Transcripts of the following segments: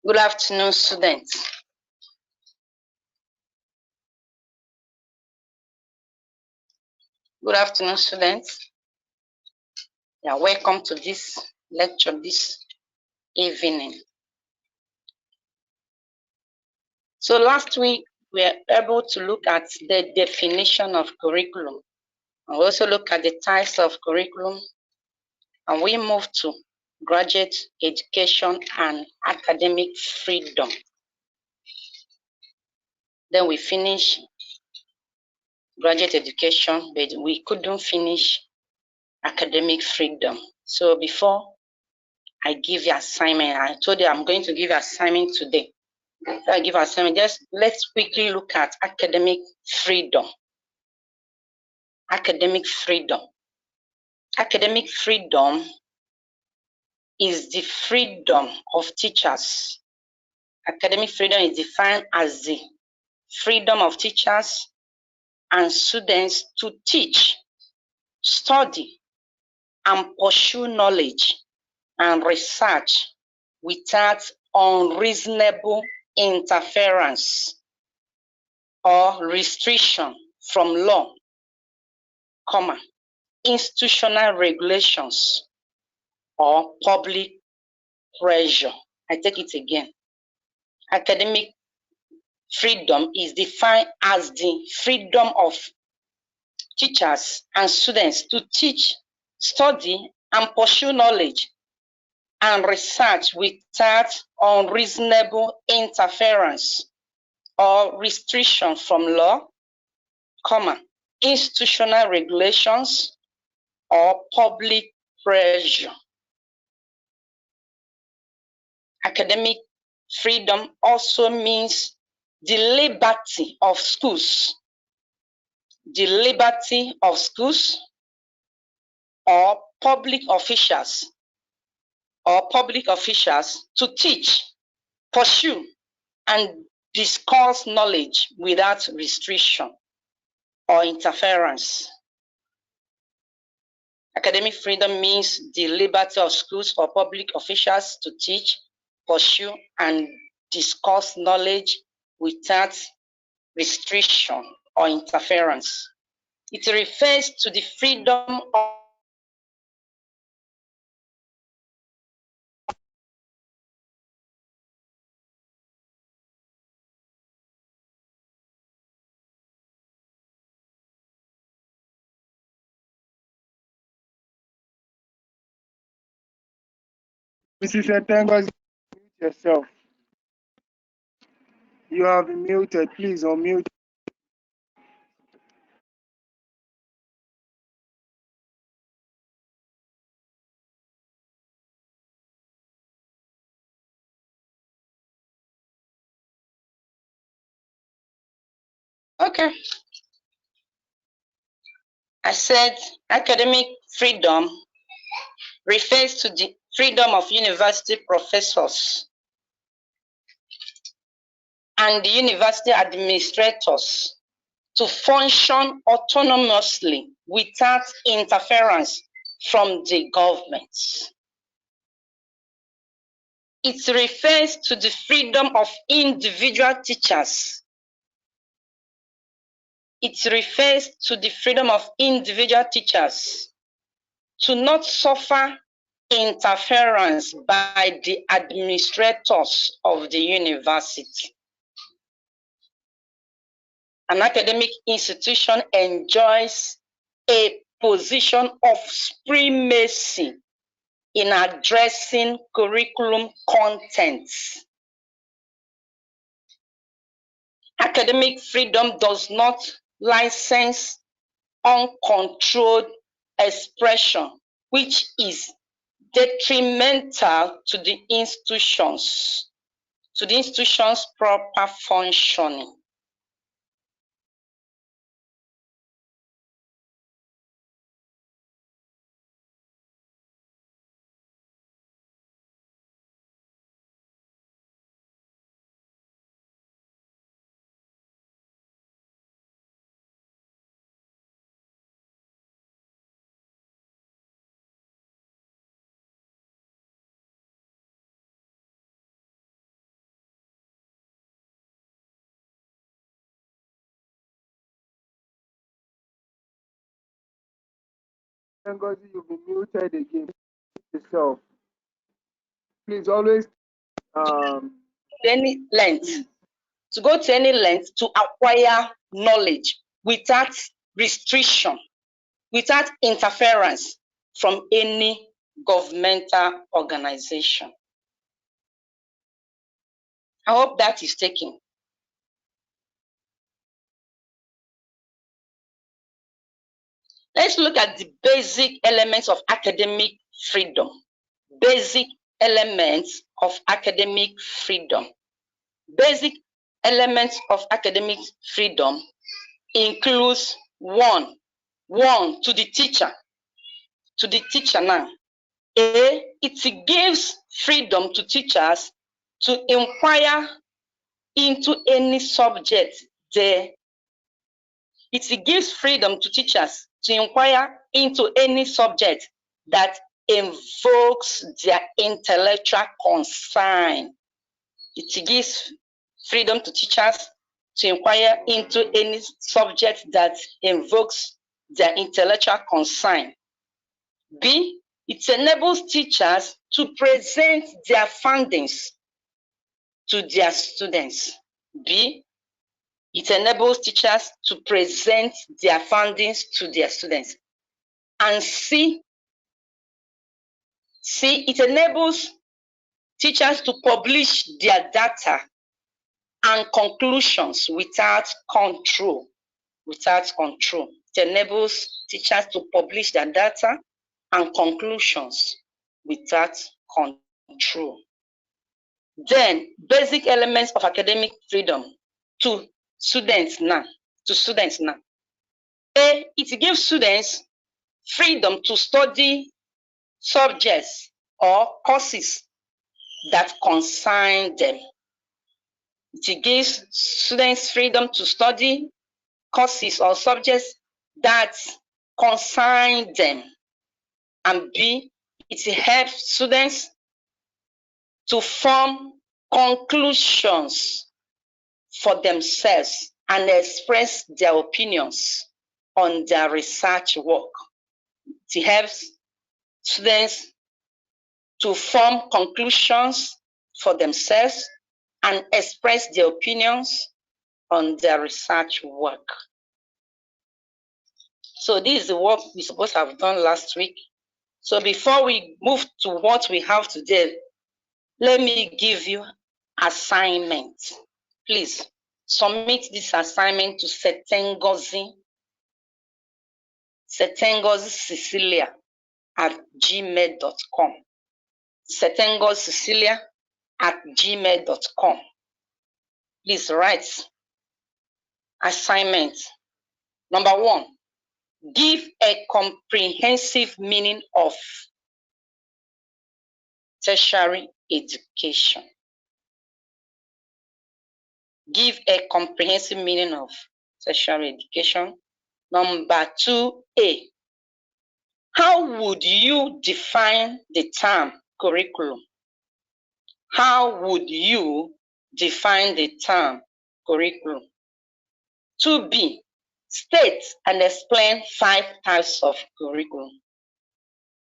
Good afternoon, students. Good afternoon, students. Yeah, welcome to this lecture this evening. So last week, we were able to look at the definition of curriculum. And we also look at the types of curriculum, and we moved to graduate education and academic freedom. Then we finished graduate education, but we couldn't finish academic freedom. So before I give you assignment, I told you I'm going to give you assignment today. I give assignment. Just let's quickly look at academic freedom. Academic freedom. Academic freedom is the freedom of teachers. Academic freedom is defined as the freedom of teachers and students to teach, study, and pursue knowledge and research without unreasonable interference or restriction from law, institutional regulations, or public pressure. I take it again. Academic freedom is defined as the freedom of teachers and students to teach, study, and pursue knowledge and research without unreasonable interference or restriction from law, institutional regulations, or public pressure. Academic freedom also means the liberty of schools. The liberty of schools or public officials to teach, pursue, and discuss knowledge without restriction or interference. Academic freedom means the liberty of schools or public officials to teach, pursue, and discuss knowledge without restriction or interference. It refers to the freedom of Mrs. Etengos, mute yourself. You have been muted. Please unmute. Okay. I said academic freedom refers to the freedom of university professors and the university administrators to function autonomously without interference from the government. It refers to the freedom of individual teachers. It refers to the freedom of individual teachers to not suffer interference by the administrators of the university. An academic institution enjoys a position of supremacy in addressing curriculum contents. Academic freedom does not license uncontrolled expression, which is detrimental to the institution's proper functioning. Ngozi, you'll be muted again. Yourself. Please always Any length. To go to any length to acquire knowledge without restriction, without interference from any governmental organization. I hope that is taken. Let's look at the basic elements of academic freedom. Basic elements of academic freedom. Basic elements of academic freedom includes one, to the teacher. To the teacher now. It gives freedom to teachers to inquire into any subject there. It gives freedom to teachers to inquire into any subject that invokes their intellectual concern. It gives freedom to teachers to inquire into any subject that invokes their intellectual concern. B, it enables teachers to present their findings to their students. B, it enables teachers to present their findings to their students. And C, it enables teachers to publish their data and conclusions without control. It enables teachers to publish their data and conclusions without control. Then, basic elements of academic freedom to students now. A, it gives students freedom to study subjects or courses that concern them. It gives students freedom to study courses or subjects that concern them. And B, it helps students to form conclusions for themselves and express their opinions on their research work. It helps students to form conclusions for themselves and express their opinions on their research work. So this is the work we're supposed to have done last week. So before we move to what we have today, let me give you assignment. Please submit this assignment to Setengozi Cecilia at gmail.com. Setengozi Cecilia at gmail.com. Please write assignment. Number 1, give a comprehensive meaning of tertiary education. Give a comprehensive meaning of tertiary education. Number 2A, how would you define the term curriculum? How would you define the term curriculum? 2B, state and explain 5 types of curriculum.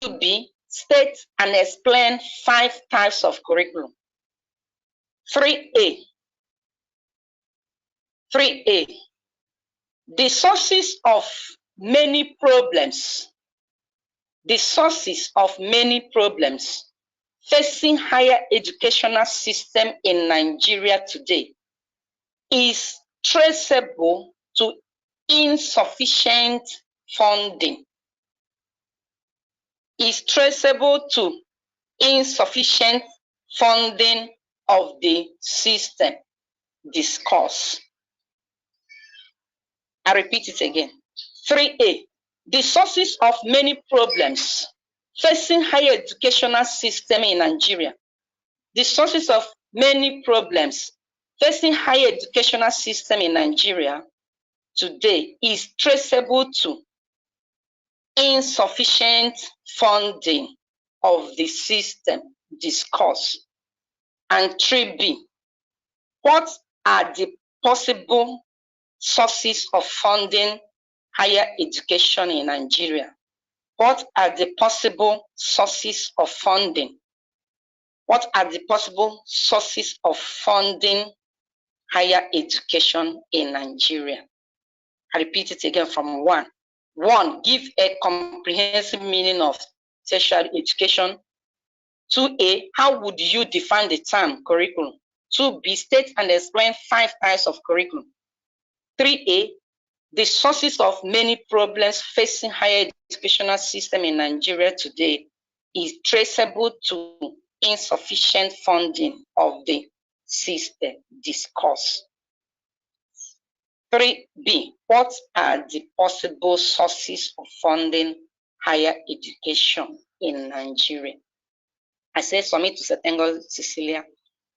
2B, state and explain 5 types of curriculum. 3A, the sources of many problems. The sources of many problems facing higher educational system in Nigeria today is traceable to insufficient funding. Is traceable to insufficient funding of the system. Discuss. I repeat it again. 3A, the sources of many problems facing higher educational system in Nigeria. The sources of many problems facing higher educational system in Nigeria today is traceable to insufficient funding of the system. Discuss. And 3B, what are the possible sources of funding higher education in Nigeria? What are the possible sources of funding? What are the possible sources of funding higher education in Nigeria? I repeat it again from one. One, give a comprehensive meaning of tertiary education. 2A, how would you define the term curriculum? 2B, state and explain 5 types of curriculum. 3A, the sources of many problems facing higher educational system in Nigeria today is traceable to insufficient funding of the system. Discuss. 3B, what are the possible sources of funding higher education in Nigeria? I say submit to Setengo Cecilia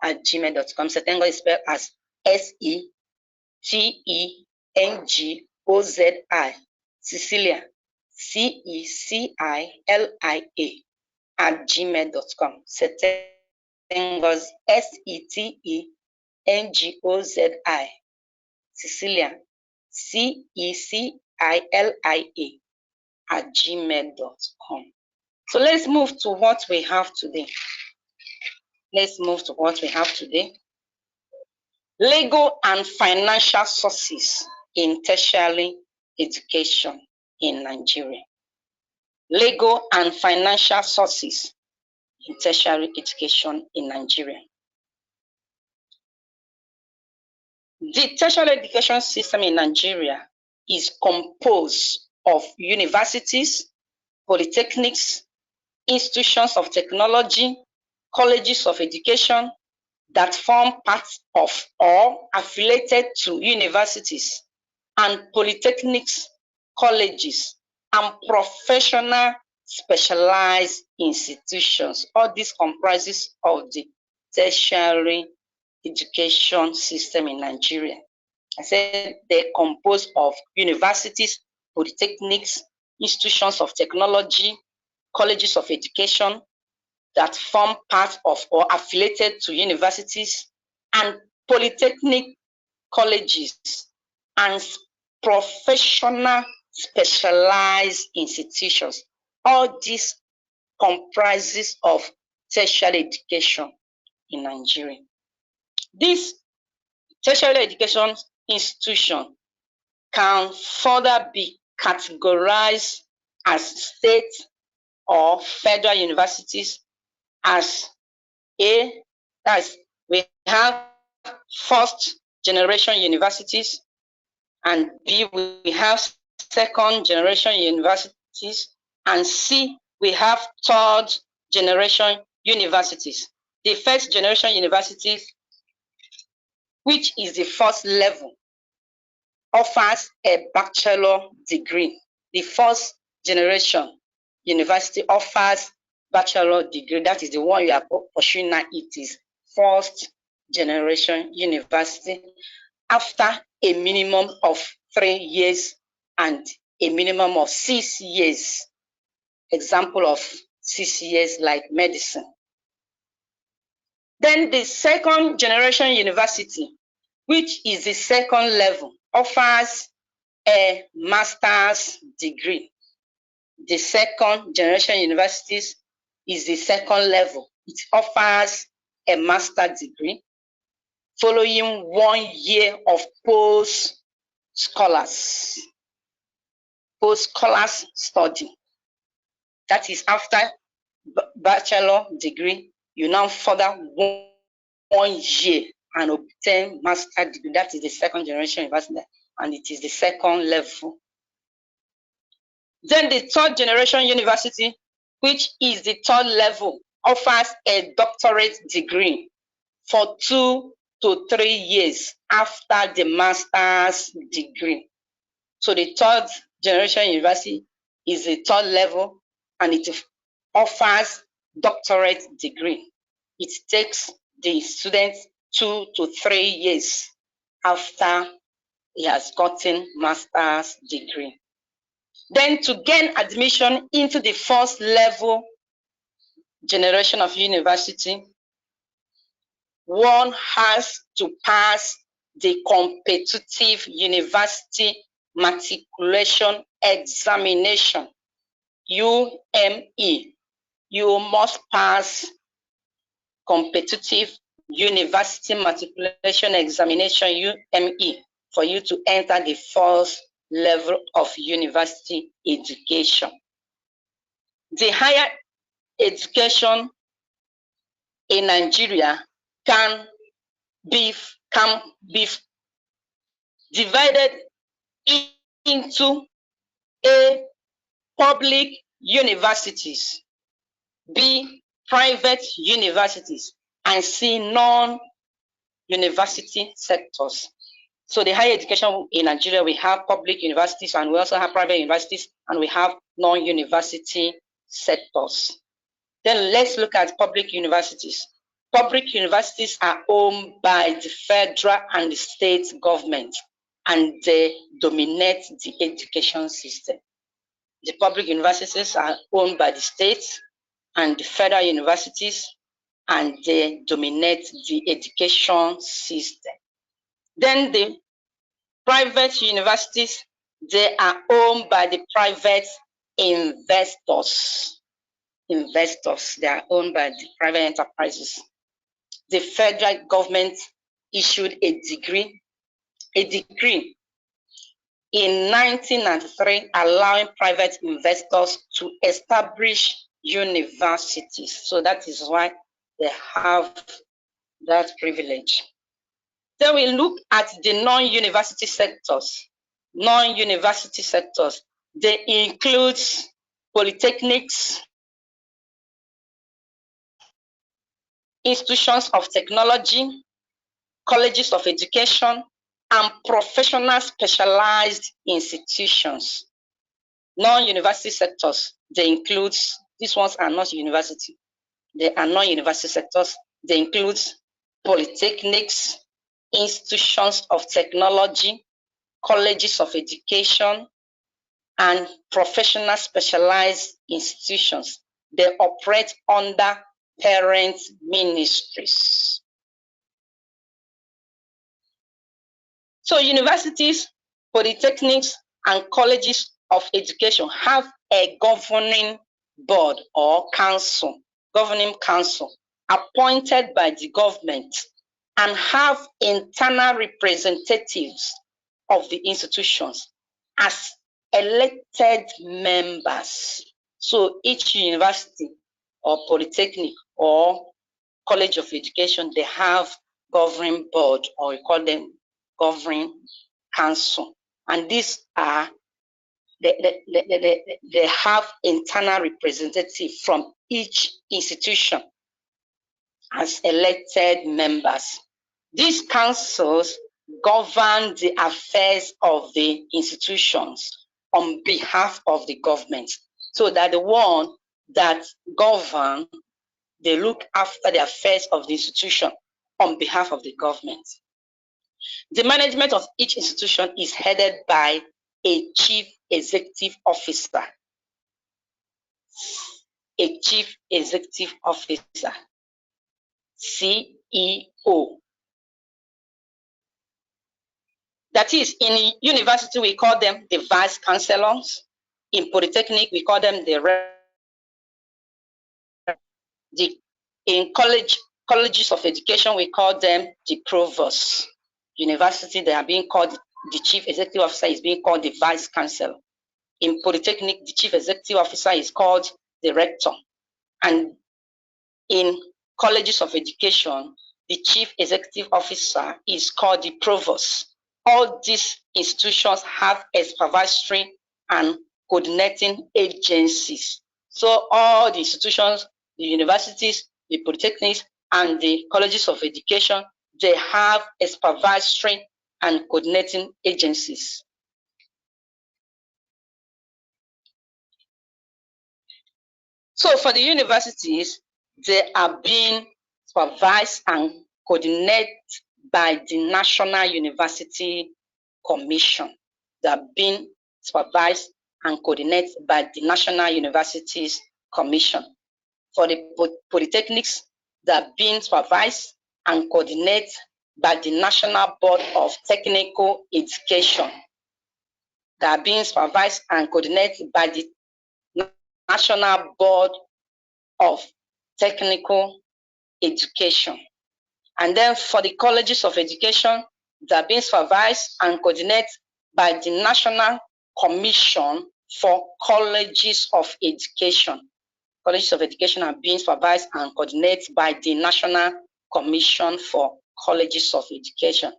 at gmail.com. Setengo is spelled as SETENGOZI. Cecilia, CECILIA at gmail.com. Setengos, SETENGOZI. Cecilia, CECILIA at gmail.com. So let's move to what we have today. Legal and financial sources in tertiary education in Nigeria. Legal and financial sources in tertiary education in Nigeria. The tertiary education system in Nigeria is composed of universities, polytechnics, institutions of technology, colleges of education that form part of or affiliated to universities and polytechnics, colleges, and professional specialized institutions. All this comprises of the tertiary education system in Nigeria. I said they're composed of universities, polytechnics, institutions of technology, colleges of education that form part of or affiliated to universities and polytechnic colleges and professional specialized institutions. All this comprises of tertiary education in Nigeria. This tertiary education institution can further be categorized as state or federal universities as that's we have first generation universities, and B, we have second generation universities, and C, we have third generation universities. The first generation universities, which is the first level, offers a bachelor degree. The first generation university offers bachelor degree. That is the one you are pursuing now. It is first generation university after a minimum of 3 years and a minimum of 6 years. Example of 6 years like medicine. Then the second generation university, which is the second level, offers a master's degree. The second generation universities is the second level. It offers a master's degree following 1 year of post-scholars study. That is after bachelor degree, you now further 1 year and obtain master degree. That is the second generation university, and it is the second level. Then the third generation university, which is the third level, offers a doctorate degree for 2 to 3 years after the master's degree. So the third generation university is the third level, and it offers doctorate degree. It takes the student 2 to 3 years after he has gotten master's degree. Then to gain admission into the first level generation of university, one has to pass the competitive university matriculation examination. UME. You must pass competitive university matriculation examination, UME, for you to enter the first level of university education. The higher education in Nigeria can be divided into A, public universities, B, private universities, and C, non-university sectors. So the higher education in Nigeria, we have public universities and we also have private universities and we have non-university sectors. Then let's look at public universities. Public universities are owned by the federal and the state government and they dominate the education system. The public universities are owned by the state and the federal universities and they dominate the education system. Then the private universities, they are owned by the private investors. They are owned by the private enterprises. The federal government issued a decree in 1993 allowing private investors to establish universities. So that is why they have that privilege. Then we look at the non-university sectors. Non-university sectors, they include polytechnics, institutions of technology, colleges of education, and professional specialized institutions. Non-university sectors, they include, these ones are not university. They are non-university sectors. They include polytechnics, institutions of technology, colleges of education, and professional specialized institutions. They operate under parent ministries. So universities, polytechnics, and colleges of education have a governing board or council, governing council, appointed by the government and have internal representatives of the institutions as elected members. So each university or polytechnic or college of education, they have governing board, or we call them governing council. And these are, they have internal representatives from each institution as elected members. These councils govern the affairs of the institutions on behalf of the government. So that the one that govern, they look after the affairs of the institution on behalf of the government. The management of each institution is headed by a chief executive officer. A chief executive officer, CEO. That is, in university, we call them the vice chancellors. In polytechnic, we call them in colleges of education, we call them the provosts. University, they are being called, the chief executive officer is being called the vice chancellor. In polytechnic, the chief executive officer is called the rector. And in colleges of education, the chief executive officer is called the provost. All these institutions have a supervisory and coordinating agencies. So all the institutions, the universities, the polytechnics, and the colleges of education, they have a supervisory and coordinating agencies. So for the universities, they are being supervised and coordinated by the National University Commission. They are being supervised and coordinated by the National Universities Commission. For the polytechnics, they are being supervised and coordinated by the National Board of Technical Education. They are being supervised and coordinated by the National Board of Technical Education. And then for the colleges of education, they're being supervised and coordinated by the National Commission for Colleges of Education. Colleges of education are being supervised and coordinated by the National Commission for Colleges of Education.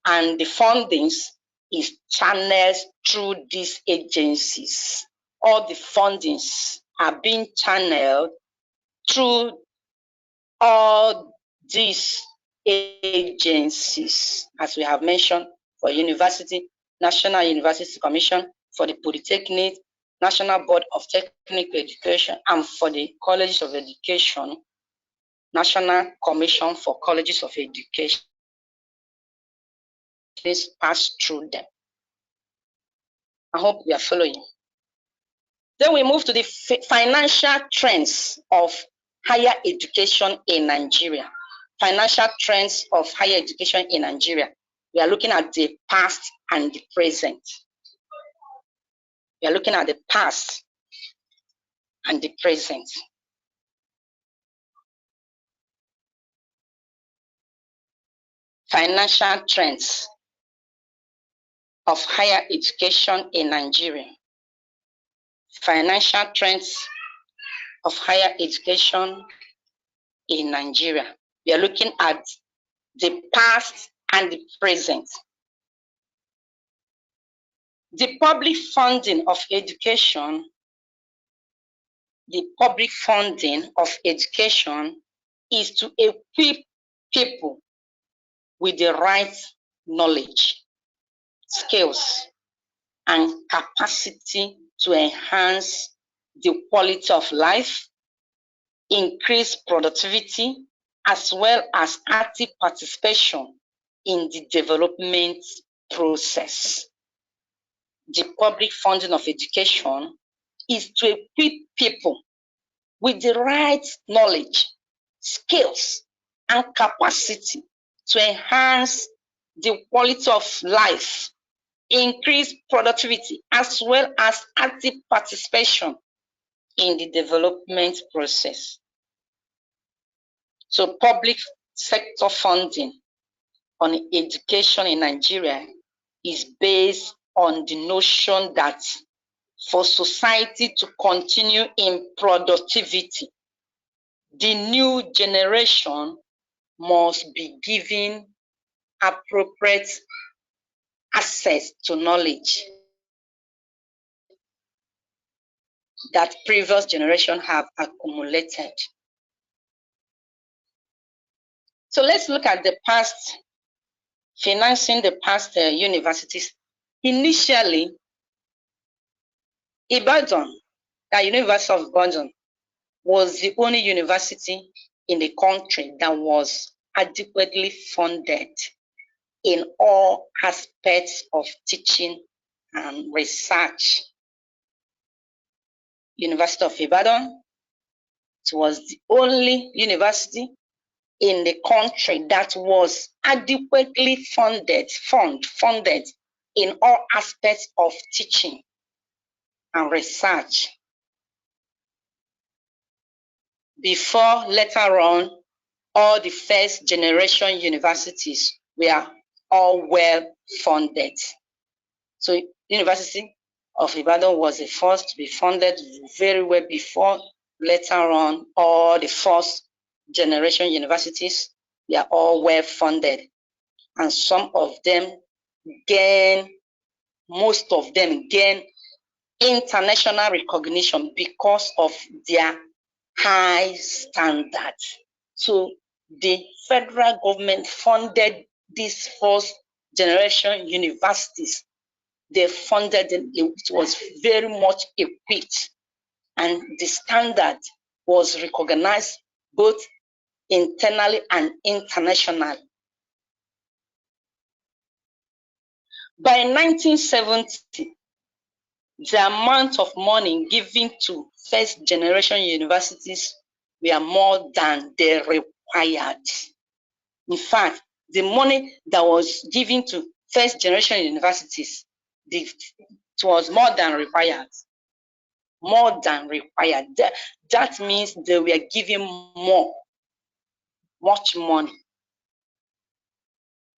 And the fundings is channeled through these agencies. All the fundings are being channeled through all these agencies, as we have mentioned, for university, National University Commission, for the Polytechnic, National Board of Technical Education, and for the Colleges of Education, National Commission for Colleges of Education pass through them. I hope we are following. Then we move to the financial trends of higher education in Nigeria. Financial trends of higher education in Nigeria. We are looking at the past and the present. We are looking at the past and the present. Financial trends of higher education in Nigeria. Financial trends of higher education in Nigeria. We are looking at the past and the present. The public funding of education, is to equip people with the right knowledge, skills, and capacity to enhance the quality of life, increase productivity, as well as active participation in the development process. The public funding of education is to equip people with the right knowledge, skills, and capacity to enhance the quality of life, increase productivity, as well as active participation in the development process. So public sector funding on education in Nigeria is based on the notion that for society to continue in productivity, the new generation must be given appropriate access to knowledge that previous generation have accumulated. So let's look at the past, financing the past universities. Initially, Ibadan, the University of Ibadan, was the only university in the country that was adequately funded in all aspects of teaching and research. University of Ibadan, it was the only university in the country that was adequately funded in all aspects of teaching and research. Before, later on, all the first generation universities were all well funded. So University of Ibadan was the first to be funded very well before. Later on, all the first generation universities were all well funded. And some of them most of them gain international recognition because of their high standards. So the federal government funded these first generation universities. They funded them, it was very much equipped, and the standard was recognized both internally and internationally. By 1970, the amount of money given to first generation universities were more than they required. In fact, the money that was given to first generation universities, it was more than required. more than required. That means they were giving much money.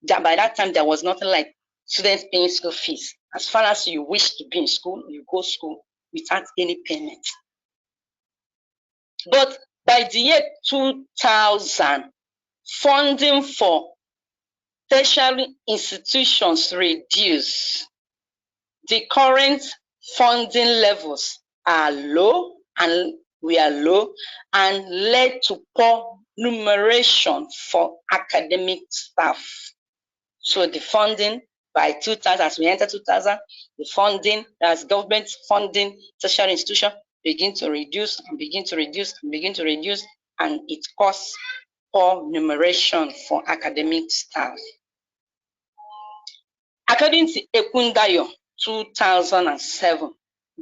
By that time, there was nothing like students paying school fees. As far as you wish to be in school, you go to school without any payment. But by the year 2000, funding for tertiary institutions reduced. The current funding levels are low and led to poor remuneration for academic staff. So the funding by 2000, as we enter 2000, the funding, as government funding tertiary institution begin to reduce, and it causes poor remuneration for academic staff. According to Ekundayo, 2007,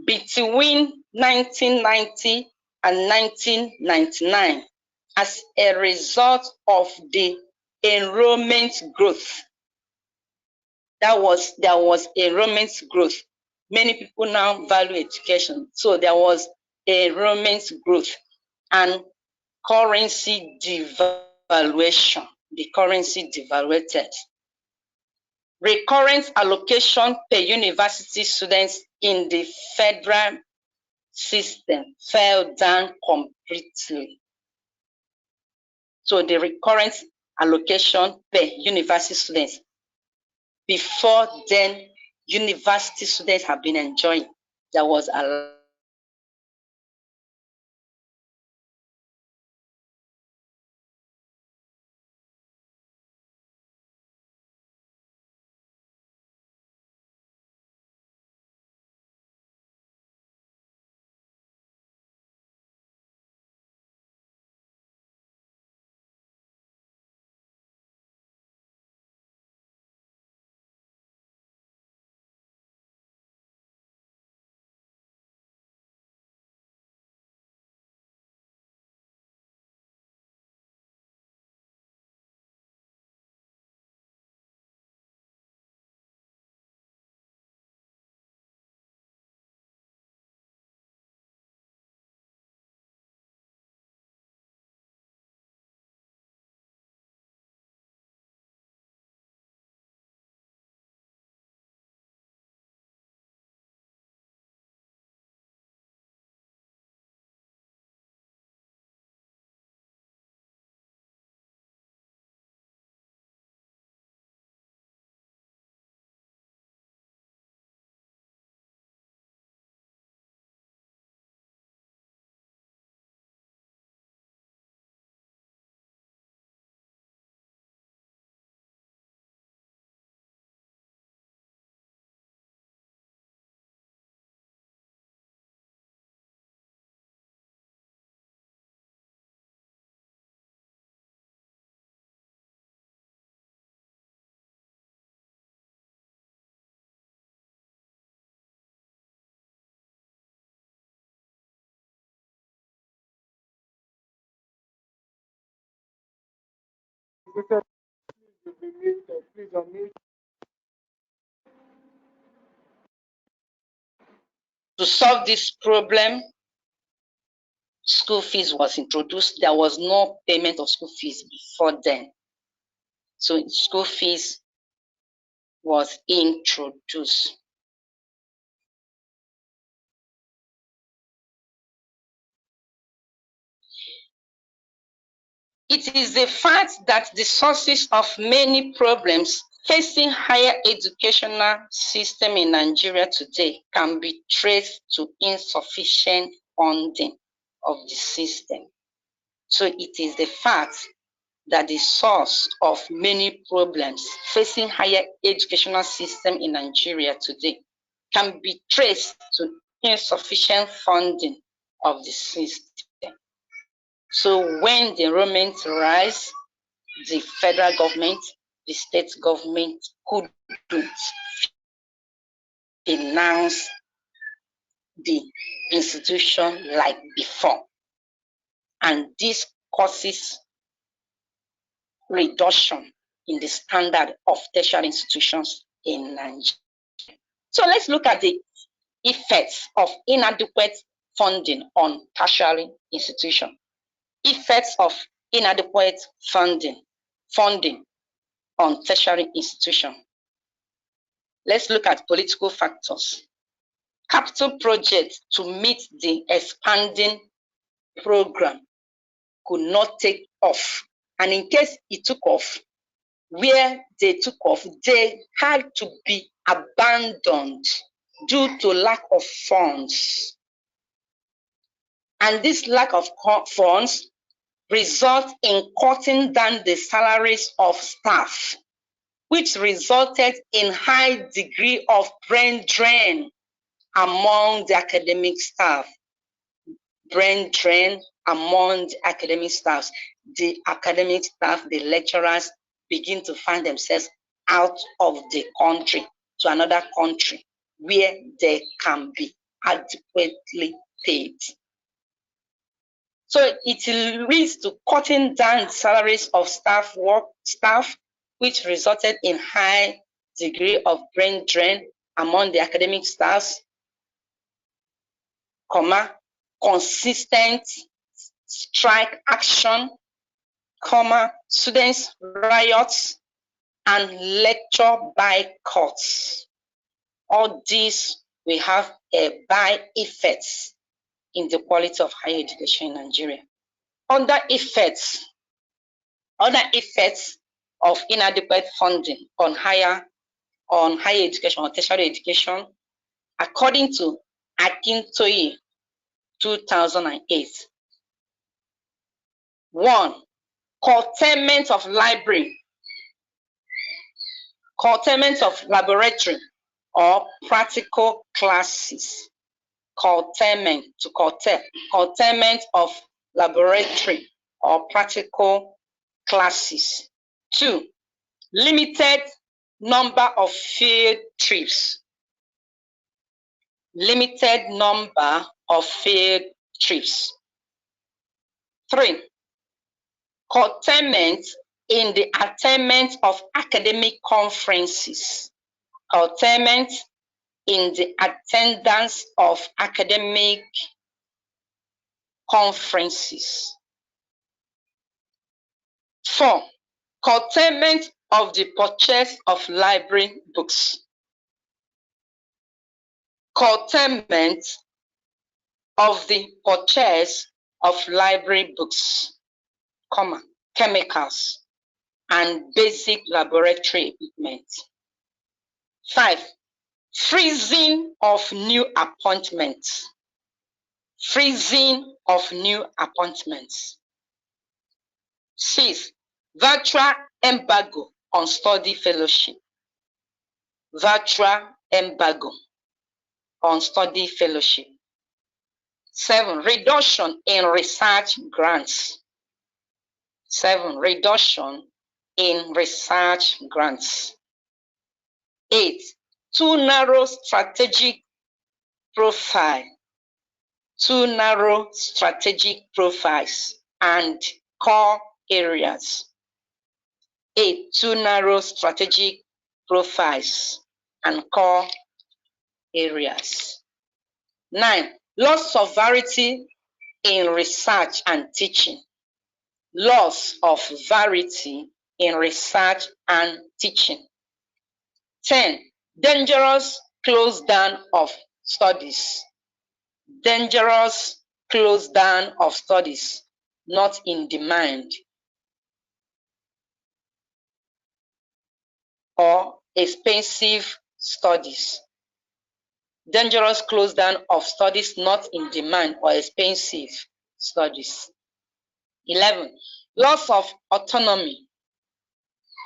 between 1990 and 1999, as a result of the enrollment growth, there was enrollment growth. Many people now value education. So there was enrollment growth and currency devaluation. The currency devaluated. Recurrent allocation per university students in the federal system fell down completely. So the recurrent allocation per university students, before then, university students have been enjoying. There was a Please unmute. To solve this problem, school fees was introduced. There was no payment of school fees before then. So school fees was introduced. It is a fact that the sources of many problems facing higher educational system in Nigeria today can be traced to insufficient funding of the system. So it is the fact that the source of many problems facing higher educational system in Nigeria today can be traced to insufficient funding of the system. So when the enrollment rise, the federal government, the state government couldn't finance the institution like before. And this causes reduction in the standard of tertiary institutions in Nigeria. So let's look at the effects of inadequate funding on tertiary institutions. Effects of inadequate funding on tertiary institutions. Let's look at political factors. Capital projects to meet the expanding program could not take off. And in case it took off, where they took off, they had to be abandoned due to lack of funds. And this lack of funds results in cutting down the salaries of staff, which resulted in high degree of brain drain among the academic staff. Brain drain among the academic staff. The academic staff, the lecturers, begin to find themselves out of the country to another country where they can be adequately paid. So it leads to cutting down salaries of staff, which resulted in high degree of brain drain among the academic staffs, consistent strike action, students riots, and lecture boycotts. All these will have a bad effects in the quality of higher education in Nigeria. Other effects of inadequate funding on higher education or tertiary education, according to Akintoye 2008. 1. Curtailment of laboratory or practical classes. Curtailment of laboratory or practical classes. 2. Limited number of field trips. Limited number of field trips. 3. Curtailment in the attainment of academic conferences. Curtailment in the attendance of academic conferences. 4. Curtailment of the purchase of library books. Curtailment of the purchase of library books, chemicals, and basic laboratory equipment. 5. Freezing of new appointments. Freezing of new appointments. 6. Virtual embargo on study fellowship. Virtual embargo on study fellowship. 7. Reduction in research grants. 7. Reduction in research grants. 8. Too narrow strategic profile. Too narrow strategic profiles and core areas. 8. Too narrow strategic profiles and core areas. 9. Loss of variety in research and teaching. Loss of variety in research and teaching. 10. Dangerous close down of studies. Dangerous close down of studies, not in demand, or expensive studies. Dangerous close down of studies not in demand or expensive studies. 11. Loss of autonomy.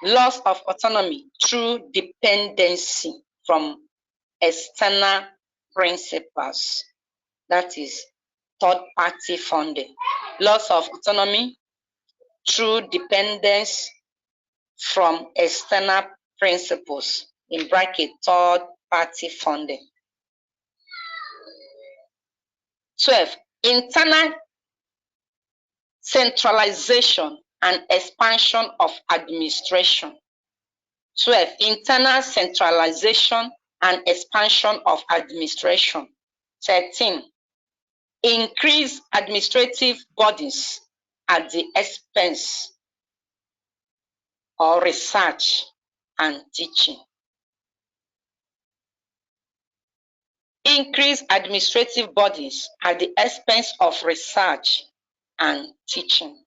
Loss of autonomy through dependency from external principals. That is third-party funding. Loss of autonomy through dependence from external principles, in bracket, third-party funding. 12. Internal centralization and expansion of administration. 12. Internal centralization and expansion of administration. 13. increase administrative burdens at the expense of research and teaching. Increase administrative burdens at the expense of research and teaching.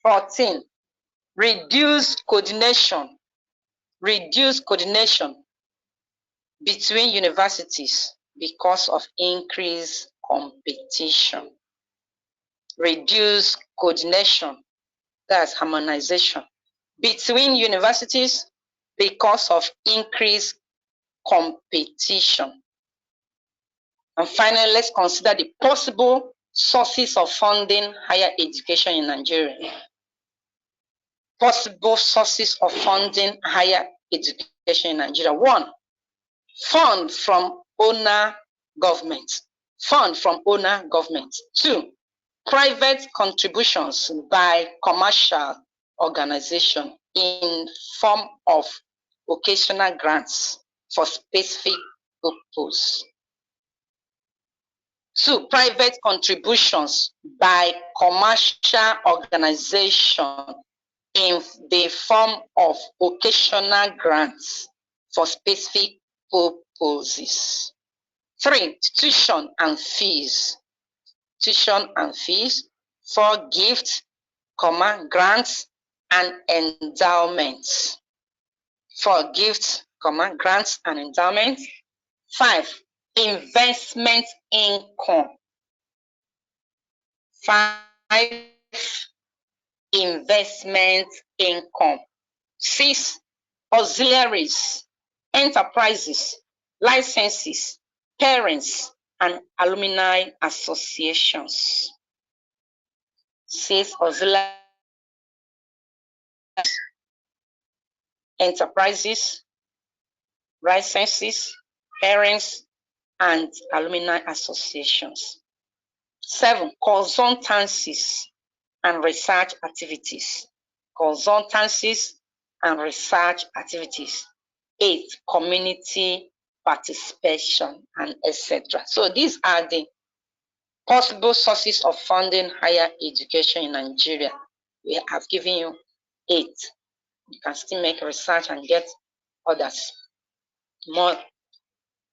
14. Reduce coordination between universities because of increased competition. Reduce coordination, that's harmonization, between universities because of increased competition. And finally, let's consider the possible sources of funding higher education in Nigeria. Possible sources of funding higher education in Nigeria. 1, fund from owner government. 2, private contributions by commercial organization in form of occasional grants for specific purpose. 2, private contributions by commercial organization in the form of occasional grants for specific purposes. 3, tuition and fees. 4, gifts, grants and endowments. 4, gifts, grants and endowments. 5, investment income. 5, investment income. 6, auxiliaries, enterprises, licenses, parents, and alumni associations. 6, auxiliaries, enterprises, licenses, parents, and alumni associations. 7, consultancies and research activities. 8, community participation, and etc. So these are the possible sources of funding higher education in Nigeria. We have given you 8. You can still make research and get others more.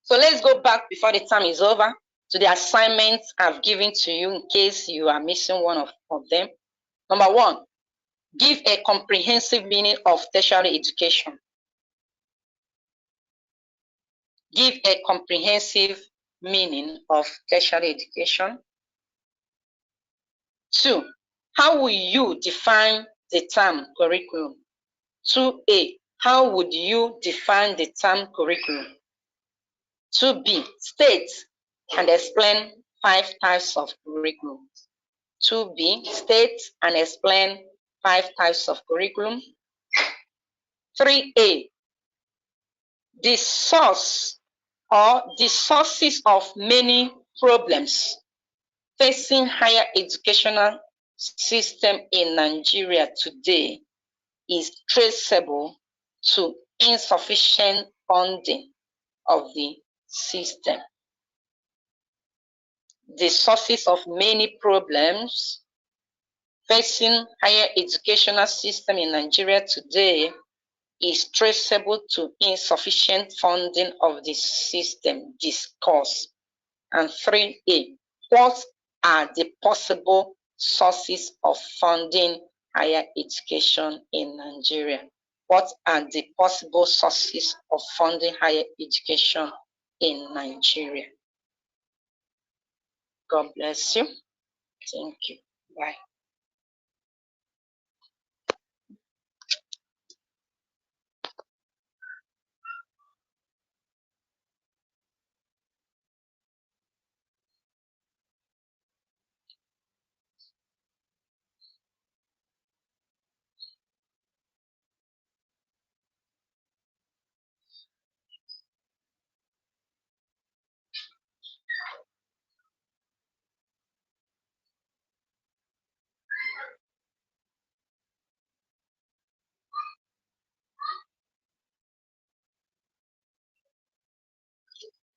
So let's go back before the time is over to the assignments I've given to you in case you are missing one of them. Number 1, give a comprehensive meaning of tertiary education. Give a comprehensive meaning of tertiary education. 2, how will you define the term curriculum? 2A, how would you define the term curriculum? 2B, state and explain 5 types of curriculum. 2B, state and explain 5 types of curriculum. 3A, the source or the sources of many problems facing higher educational system in Nigeria today is traceable to insufficient funding of the system. The sources of many problems facing higher educational system in Nigeria today is traceable to insufficient funding of the system discussed. And 3A, what are the possible sources of funding higher education in Nigeria? What are the possible sources of funding higher education in Nigeria? God bless you. Thank you. Bye.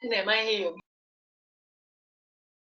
Ina ma hear you.